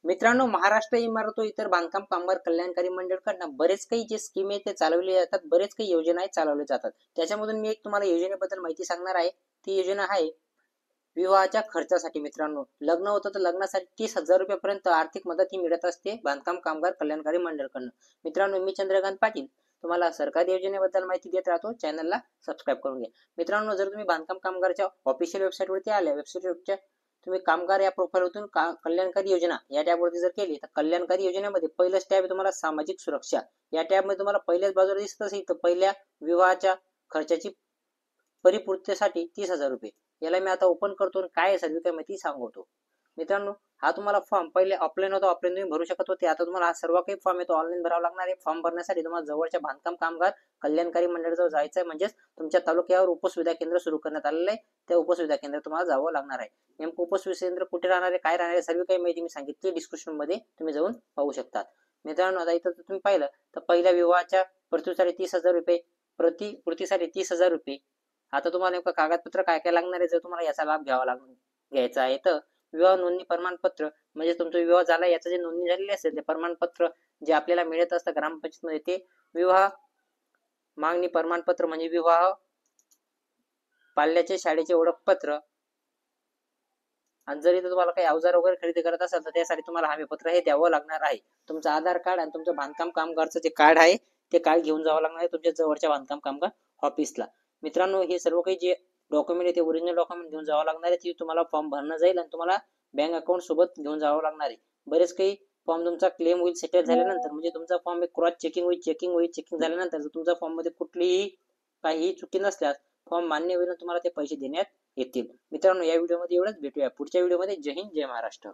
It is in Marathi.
मित्रांनो, महाराष्ट्र इमारत व इतर बांधकाम कामगार कल्याणकारी मंडळकडनं बरेच काही जे स्कीम आहे ते चालवले जातात, बरेच काही योजना चालवले जातात. त्याच्यामधून मी एक तुम्हाला योजनेबद्दल माहिती सांगणार आहे. ती योजना आहे विवाहाच्या खर्चासाठी. मित्रांनो, लग्न होतं तर लग्नासाठी 30,000 रुपयापर्यंत आर्थिक मदत ही मिळत असते बांधकाम कामगार कल्याणकारी मंडळकडनं. मित्रांनो, मी चंद्रकांत पाटील तुम्हाला सरकारी योजनेबद्दल माहिती देत राहतो. चॅनलला सबस्क्राईब करून घ्या. मित्रांनो, जर तुम्ही बांधकाम कामगारच्या ऑफिशियल वेबसाईटवरती आल्या, वेबसाईटच्या तुम्ही कामगार या प्रोफाईलवरून कल्याणकारी योजना या टॅबवरती जर केली तर कल्याणकारी योजनेमध्ये पहिलंच टॅब तुम्हाला सामाजिक सुरक्षा. या टॅबमध्ये तुम्हाला पहिल्याच बाजूला दिसत असेल तर पहिल्या विवाहाच्या खर्चाची परिपूर्तीसाठी 30,000 रुपये. याला मी आता ओपन करतो आणि काय सर्व काही माहिती सांगतो. मित्रांनो, हा तुम्हाला फॉर्म पहिले ऑफलाईन होता, ऑफलाईन तुम्ही भरू शकत होते. आता तुम्हाला हा सर्व काही फॉर्म येतो ऑनलाईन भरावा लागणार आहे. फॉर्म भरण्यासाठी तुम्हाला जवळच्या बांधकाम कामगार कल्याणकारी मंडळाजवळ जायचं आहे. म्हणजेच तुमच्या तालुक्यावर उपसुविधा केंद्र सुरू करण्यात आलेलं आहे. त्या उपसुविधा केंद्र तुम्हाला जावं लागणार आहे. नेमकं उपसुविधा केंद्र कुठे राहणार आहे, काय राहणार आहे, सर्व काही माहिती मी सांगितली डिस्क्रिप्शन मध्ये, तुम्ही जाऊन पाहू शकता. मित्रांनो, आता इथं तुम्ही पाहिलं तर पहिल्या विवाहाच्या प्रस्तुतीसाठी 30,000 रुपये, प्रतिपूर्तीसाठी 30,000 रुपये. आता तुम्हाला नेमकं कागदपत्र काय काय लागणार आहे जर तुम्हाला याचा लाभ घ्यायचा आहे तर विवाह नोंदणी प्रमाणपत्र, म्हणजे तुमचा विवाह झाला याचं जे नोंदणी झालेली असेल ते प्रमाणपत्र जे आपल्याला मिळत असतं ग्रामपंचायत मध्ये, ते विवाह मागणी प्रमाणपत्र म्हणजे विवाह पाल्याचे शाळेचे ओळखपत्र. आणि जर इथं तुम्हाला काही अवजार वगैरे खरेदी करत असाल तर त्यासाठी तुम्हाला हमीपत्र हे द्यावं लागणार आहे. तुमचं आधार कार्ड आणि तुमचं बांधकाम कामगारचं जे कार्ड आहे ते कार्ड घेऊन जावं लागणार आहे तुमच्या जवळच्या बांधकाम कामगार ऑफिसला. मित्रांनो, हे सर्व काही जे डॉक्युमेंट आहे ते ओरिजिनल डॉक्युमेंट घेऊन जावं लागणार आहे. ती तुम्हाला फॉर्म भरणं जाईल आणि तुम्हाला बँक अकाउंट सोबत घेऊन जावं लागणार आहे. बरेच काही फॉर्म तुमचा क्लेम होईल सेटल झाल्यानंतर, म्हणजे तुमचा फॉर्म एक क्रॉस चेकिंग झाल्यानंतर तुमच्या फॉर्म मध्ये कुठलीही काही चुकी नसल्यास फॉर्म मान्य होईल, तुम्हाला ते पैसे देण्यात येतील. मित्रांनो, या व्हिडिओमध्ये एवढंच. भेटूया पुढच्या व्हिडिओमध्ये. जय हिंद, जय महाराष्ट्र.